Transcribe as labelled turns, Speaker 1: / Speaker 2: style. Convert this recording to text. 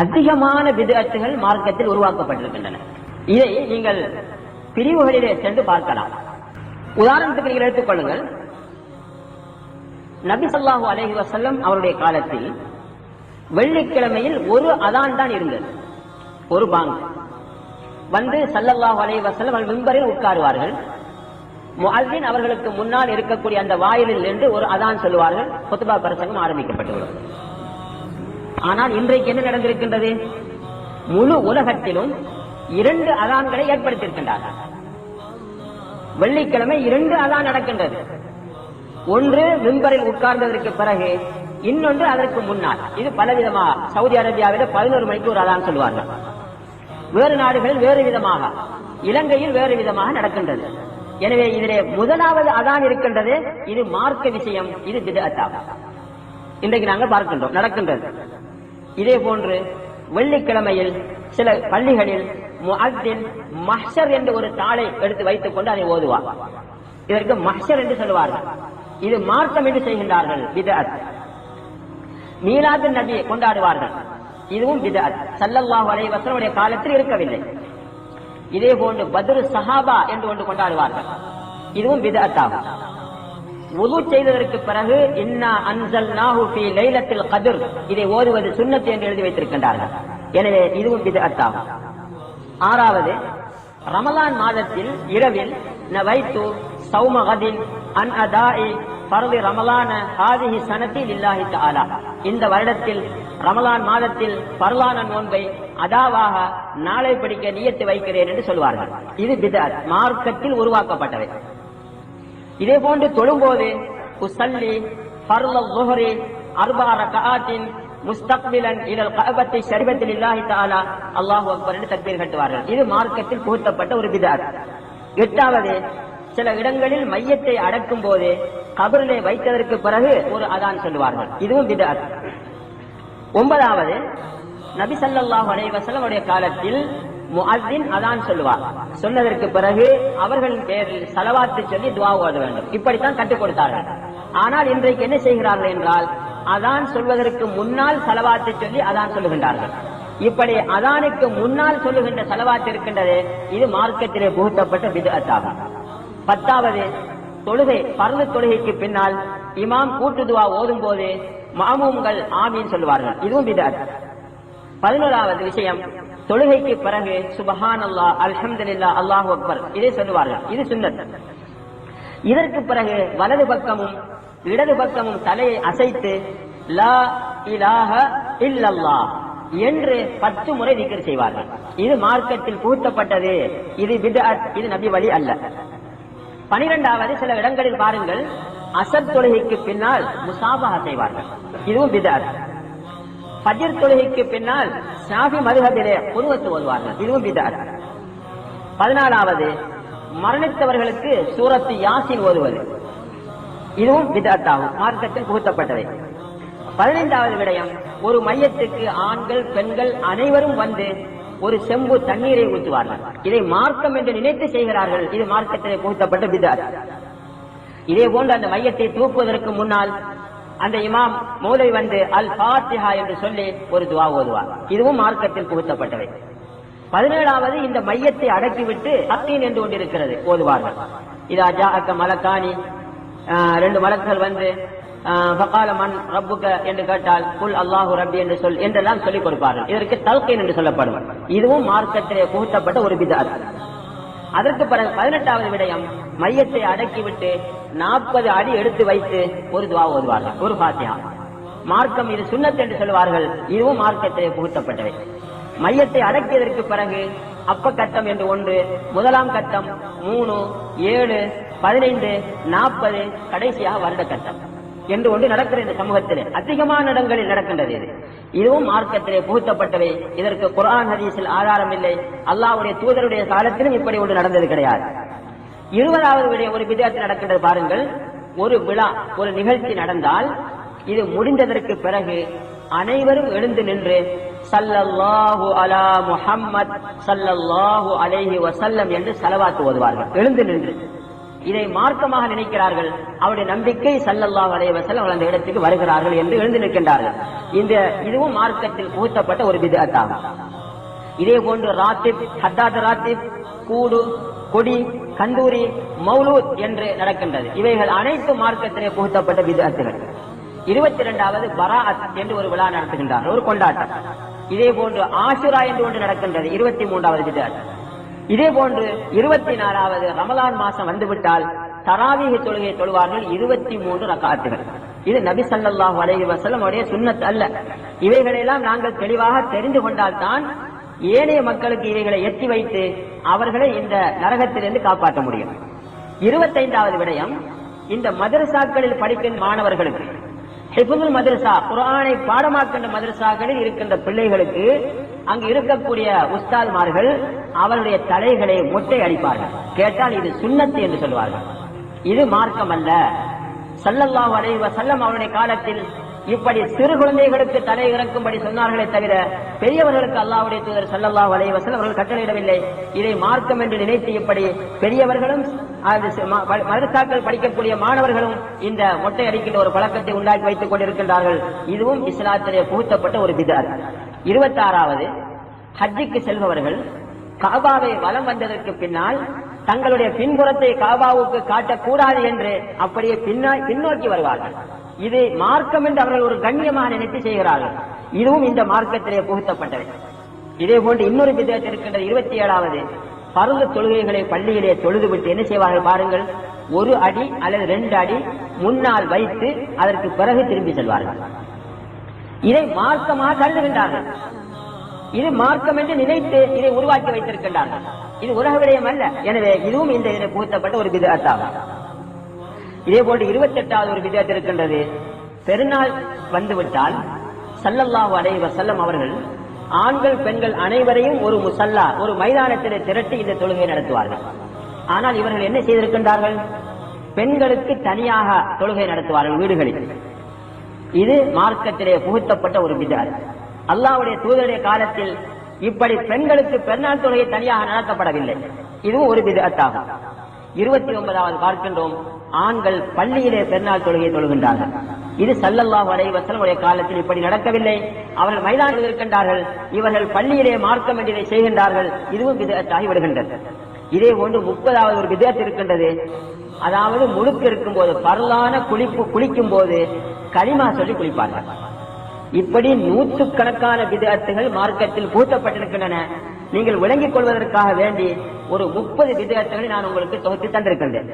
Speaker 1: அதிகமான பித்அத்துகள் மார்க்கத்தில் உருவாக்கப்பட்டிருக்கின்றன. இதை நீங்கள் பிரிவுகளிலே சென்று பார்க்கலாம். உதாரணத்துக்கு நீங்கள் எடுத்துக்கொள்ளுங்கள். நபி ஸல்லல்லாஹு அலைஹி வஸல்லம் அவருடைய காலத்தில் வெள்ளிக்கிழமையில் ஒரு அதான் தான் இருந்தது, ஒரு பாங்க் வந்து ஸல்லல்லாஹு அலைஹி வஸல்லம் மிம்பரில் உட்காருவார்கள். முஅஸ்ஸின் அவர்களுக்கு முன்னால் இருக்கக்கூடிய அந்த வாயிலில் நின்று ஒரு அதான் சொல்லுவார்கள். குத்பா பிரசங்கம் ஆரம்பிக்கப்பட்டுள்ளது. ஆனால் இன்றைக்கு என்ன நடந்திருக்கின்றது? முழு உலகத்திலும் 2 அதான்களை ஏற்படுத்தியிருக்கின்றார்கள். வெள்ளிக்கிழமை 2 அதான் நடக்கின்றது. ஒன்று மிம்பரில் உட்கார்ந்ததற்கு பிறகு, இன்னொன்று அதற்கு முன்னால். இது பலவிதமாக. சவுதி அரேபியாவில் 11 மணிக்கு ஒரு அதான் சொல்வார்கள். வேறு நாடுகளில் வேறு விதமாக, இலங்கையில் வேறு விதமாக நடக்கின்றது. எனவே இதிலே முதலாவது அதான் இருக்கின்றது. இது மார்க்க விஷயம், இது பித்அத்தாகும். இன்றைக்கு நாங்கள் பார்க்கின்றோம், நடக்கின்றது. இதே போன்று வெள்ளிக்கிழமையில் சில பள்ளிகளில் முஅஸ்ஸின் மஹ்ஷர் என்ற ஒரு தாளை எடுத்து வைத்துக் கொண்டு அதை ஓதுவார். இதற்கு மஹ்ஷர் என்று சொல்வார்கள். இது மார்க்கம் என்று செய்கின்றார்கள், பித்அத். மீலாது நபியை கொண்டாடுவார்கள், இதுவும் பித்அத். ஸல்லல்லாஹு அலைஹி வஸல்லம் காலத்தில் இருக்கவில்லை. இதே போன்று பத்ரு சஹாபா என்று ஒன்று கொண்டாடுவார்கள், இதுவும் பித்அத் ஆகும். வுது செய்ததற்கு பிறகு இன்னா அன்ஸல்நாஹு ஃபீ லைலத்தில் கத்ர், இதை ஓதுவது சுன்னத் என்று எழுதி வைத்திருக்கின்றார்கள். எனவே இதுவும் பித்அத் ஆகும். 6வது, ரமலான் மாதத்தில் இரவில் நவைத்து ஸௌம கதின் அன் அதாஇ ஃபர்தி ரமலான ஹாதிஹி ஸனதி லில்லாஹி தஆலா, இந்த வருடத்தில் ரமலான் மாதத்தில் ஃபர்லான நோன்பை அதாவாக நாளை படிக்க நியத்து வைக்கிறேன் என்று சொல்வார்கள். இது பித்அத், மார்க்கத்தில் உருவாக்கப்பட்டவை. இதே போன்று தொழும்போது உஸல்லி ஃபர்ல ஸுஹ்ரி 4 ரக்அத்தின் முஸ்தக்பிலன் இலல் கஅபத்தி ஷரீஃபத்தி லில்லாஹி தஆலா அல்லாஹு அக்பர் என்று தக்பீர் கட்டுவார்கள். இது மார்க்கத்தில் புகுத்தப்பட்ட ஒரு பித்அத். 8வது, சில இடங்களில் மையத்தை அடக்கும் போது கபரிலே வைத்ததற்கு பிறகு ஒரு அதான் சொல்லுவார்கள், இதுவும் பித்அத். 9வது, நபி ஸல்லல்லாஹு அலைஹி வஸல்லம் உடைய காலத்தில் முஅஸ்ஸின் அதான் சொல்லுவார். சொன்னதற்கு பிறகு அவர்களின் பேரில் ஸலவாத்து சொல்லி துஆ ஓத வேண்டும். இப்படித்தான் கற்றுக் கொடுத்தார்கள். ஆனால் இன்றைக்கு என்ன செய்கிறார்கள் என்றால், அதான் சொல்வதற்கு முன்னால் ஸலவாத்து சொல்லி அதான் சொல்லுகின்றார்கள். இப்படி அதானுக்கு முன்னால் சொல்லுகின்ற ஸலவாத் இருக்கின்றது, இது மார்க்கத்திலே புகுத்தப்பட்ட பித்அத் ஆகும். 10வது, தொழுகை பர்து தொழுகைக்கு பின்னால் இமாம் கூட்டு துஆ ஓதும் போது மாமூம்கள் ஆமீன் சொல்லுவார்கள், இதுவும் பித்அத். 11வது விஷயம், தொழுகைக்கு பிறகு சுப்ஹானல்லாஹ் அல்ஹம்துலில்லாஹ் அல்லாஹு அக்பர் இதை சொல்லுவார்கள், இது சுன்னத். இதற்கு பிறகு வலது பக்கமும் இடது பக்கமும் தலையை அசைத்து லா இலாஹ இல்லல்லாஹ் என்று 10 முறை திக்ர் செய்வார்கள். இது மார்க்கத்தில் புகுத்தப்பட்டது, இது பித்அத், இது நபி வழி அல்ல. 12வது, சில இடங்களில் பாருங்கள், அசர் தொழுகைக்கு பின்னால் முசாபஹா செய்வார்கள், இதுவும் பித்அத். ஃபஜ்ர் தொழுகைக்கு பின்னால் ஷாஃபி மதுஹபிலே குர்ஆன் ஓதுவார்கள், இதுவும் பித்அத். 14வது, மரணித்தவர்களுக்கு சூரத்து யாசின் ஓதுவது, இதுவும் பித்அத் ஆகும், மார்க்கத்தில் புகுத்தப்பட்டவை. 15வது விடயம், ஒரு மையத்துக்கு ஆண்கள் பெண்கள் அனைவரும் வந்து ஒரு செம்பு தண்ணீரை ஊற்றுவார்கள். இதை மார்க்கம் என்று நினைத்து செய்கிறார்கள், இது மார்க்கத்திலே புகுத்தப்பட்ட பித்அத். இதே போன்று அந்த மையத்தை தூக்குவதற்கு முன்னால் அந்த இமாம் மௌலை வந்து அல் ஃபாத்திஹா என்று சொல்லி ஒரு துஆ ஓதுவார், இதுவும் மார்க்கத்தில் புகுத்தப்பட்டவை. 17வது, இந்த மையத்தை அடக்கிவிட்டு அத்தீன் என்று ஒன்றிருக்கிறது ஓதுவார்கள். இதா ஜாஅக மலக்கானி, 2 மலக்குகள் வந்து ஃபகால மன் ரப்புக என்று கேட்டால் குல் அல்லாஹு ரப்பி என்று சொல் என்றெல்லாம் சொல்லிக் கொடுப்பார்கள். இதற்கு தல்கீன் என்று சொல்லப்படும், இதுவும் மார்க்கத்திலே புகுத்தப்பட்ட ஒரு பித்அத். அதற்கு பிறகு 18வது விடயம், மையத்தை அடக்கிவிட்டு 40 அடி எடுத்து வைத்து ஒரு துஆ ஓதுவார்கள், ஒரு ஃபாத்திஹா. மார்க்கம் இது சுன்னத் என்று சொல்வார்கள், இதுவும் மார்க்கத்திலே புகுத்தப்பட்டவை. மையத்தை அடக்கியதற்கு பிறகு அப்ப கட்டம் என்று ஒன்று, முதலாம் கட்டம் 3, 7, 15, 40, கடைசியாக வருட கட்டம் என்று ஒன்று நடக்கிற இந்த சமூகத்திலே அதிகமான இடங்களில் நடக்கின்றது. இதுவும் மார்க்கத்திலே புகுத்தப்பட்டவை. இதற்கு குர்ஆன் ஹதீஸில் ஆதாரம் இல்லை. அல்லாஹ்வுடைய தூதருடைய காலத்திலும் இப்படி ஒன்று நடந்தது கிடையாது. 20வது ஒரு பித்அத் நடக்கின்றது பாருங்கள். ஒரு விழா, ஒரு நிகழ்ச்சி நடந்தால் இது முடிந்ததற்கு பிறகு அனைவரும் எழுந்து நின்று ஸல்லல்லாஹு அலா முஹம்மத் ஸல்லல்லாஹு அலைஹி வஸல்லம் என்று ஸலவாத் ஓதுவார்கள், எழுந்து நின்று. இதை மார்க்கமாக நினைக்கிறார்கள். அவருடைய நம்பிக்கை ஸல்லல்லாஹு அலைஹி வஸல்லம் அவர்கள் அந்த இடத்துக்கு வருகிறார்கள் என்று எழுந்து நிற்கின்றார்கள். இதுவும் மார்க்கத்தில் புகுத்தப்பட்ட ஒரு பித்அத் ஆகும். இதே போன்று ராத்திப், ஹத்தாத் ராத்திப், கூடு, கொடி, கந்தூரி, மௌலூத் என்று நடக்கின்றது. இவைகள் அனைத்து மார்க்கத்திலே புகுத்தப்பட்ட பித்அத்துகள். 22வது பராஅத் என்று ஒரு விழா நடத்துகின்றார்கள், ஒரு கொண்டாட்டம். இதே போன்று ஆஷுரா என்று ஒன்று நடக்கின்றது, 23வது பித்அத். இதே போன்று 24வது ரமலான் மாசம் வந்துவிட்டால் தராவீஹ் தொழுகை தொழுவார்கள், 23 ரக்காத்துகள். இது நபி ஸல்லல்லாஹு அலைஹி வஸல்லம் உடைய சுன்னத் அல்ல. இவைகளெல்லாம் நாங்கள் தெளிவாக தெரிந்து கொண்டால்தான் ஏனைய மக்களுக்கு இவைகளை எத்தி வைத்து அவர்களை இந்த நரகத்திலிருந்து காப்பாற்ற முடியும். 25வது விடயம், இந்த மதரசாக்களில் படிக்கின்ற மாணவர்களுக்கு, ஹிஃபுல் மதரசா, குர்ஆனை பாடமாக்கின்ற மதரசாக்களில் இருக்கின்ற பிள்ளைகளுக்கு அங்கு இருக்கக்கூடிய உஸ்தாத்மார்கள் அவருடைய தலைகளை மொட்டை அடிப்பார்கள். கேட்டால் இது சுன்னத் என்று சொல்வார்கள். இது மார்க்கம் அல்ல. ஸல்லல்லாஹு அலைஹி வஸல்லம் அவருடைய காலத்தில் இப்படி சிறு குழந்தைகளுக்கு தலை இறக்கும்படி சொன்னார்களே தவிர பெரியவர்களுக்கு அல்லாஹ்வுடைய தூதர் ஸல்லல்லாஹு அலைஹி வஸல்லம் அவர்கள் கட்டளையிடவில்லை. இதை மார்க்கம் என்று நினைத்து இப்படி பெரியவர்களும் மதரசாக்கள் படிக்கக்கூடிய மாணவர்களும் இந்த மொட்டை அடிக்கின்ற ஒரு பழக்கத்தை உண்டாக்கி வைத்துக் கொண்டிருக்கின்றார்கள். இதுவும் இஸ்லாத்திலே புகுத்தப்பட்ட ஒரு பித்அத். 26வது, ஹஜ்ஜுக்கு செல்பவர்கள் காபாவை வலம் வந்ததற்கு பின்னால் தங்களுடைய பின்புறத்தை காபாவுக்கு காட்டக்கூடாது என்று அப்படியே பின்னோக்கி வருவார்கள். இது மார்க்கம் என்று அவர்கள் ஒரு கண்ணியமாக நினைத்து செய்கிறார்கள். இதுவும் இந்த மார்க்கத்திலே புகுத்தப்பட்டது. இதே போன்று இன்னொரு பித்அத் இருக்கின்ற 27வது, பர்து தொழுகைகளை பள்ளியிலே தொழுதுவிட்டு என்ன செய்வார்கள் பாருங்கள், 1 அடி அல்லது 2 அடி முன்னால் வைத்து அதற்கு பிறகு திரும்பி செல்வார்கள். இதை மார்க்கமாக கருதுகின்றார்கள். இது மார்க்கம் என்று நினைத்து இதை உருவாக்கி வைத்திருக்கின்றார்கள். இது உலக விடயம் அல்ல. எனவே இதுவும் இந்த இதில் புகுத்தப்பட்ட ஒரு பித்அத் ஆகும். இதே போன்று 28வது ஒரு பித்அத் இருக்கின்றது. பெருநாள் வந்துவிட்டால் ஸல்லல்லாஹு அலைஹி வஸல்லம் அவர்கள் ஆண்கள் பெண்கள் அனைவரையும் ஒரு முஸல்லா, ஒரு மைதானத்திலே திரட்டி இந்த தொழுகை நடத்துவார்கள். ஆனால் இவர்கள் என்ன செய்திருக்கின்றார்கள், பெண்களுக்கு தனியாக தொழுகை நடத்துவார்கள் வீடுகளில். இது மார்க்கத்திலே புகுத்தப்பட்ட ஒரு பித்அத். அல்லாஹ்வுடைய தூதருடைய காலத்தில் இப்படி பெண்களுக்கு பெருநாள் தொழுகை தனியாக நடத்தப்படவில்லை. இதுவும் ஒரு பித்அத் ஆகும். 29வது பார்க்கின்றோம், ஆண்கள் பள்ளியிலே பெருநாள் தொழுகை தொழுகின்றார்கள். இது ஸல்லல்லாஹு அலைஹி வஸல்லம் உடைய காலத்தில் இப்படி நடக்கவில்லை. அவர்கள் மைதானத்தில் இருக்கின்றார்கள், இவர்கள் பள்ளியிலே மார்க்கம் என்று செய்கின்றார்கள். இதுவும் பித்அத் ஆகி விடுகின்றது. இதே போன்று 30வது ஒரு பித்அத் இருக்கின்றது. அதாவது முழுக்க இருக்கும் போது, பரலான குளிக்கும் போது கலிமா சொல்லி குளிப்பார்கள். இப்படி 100கணக்கான பித்அத்துகள் மார்க்கத்தில் புகுத்தப்பட்டிருக்கின்றன. நீங்கள் விளங்கிக் கொள்வதற்காக வேண்டி ஒரு 30 பித்அத்துகளை நான் உங்களுக்கு தொகுத்து தந்திருக்கின்றேன்.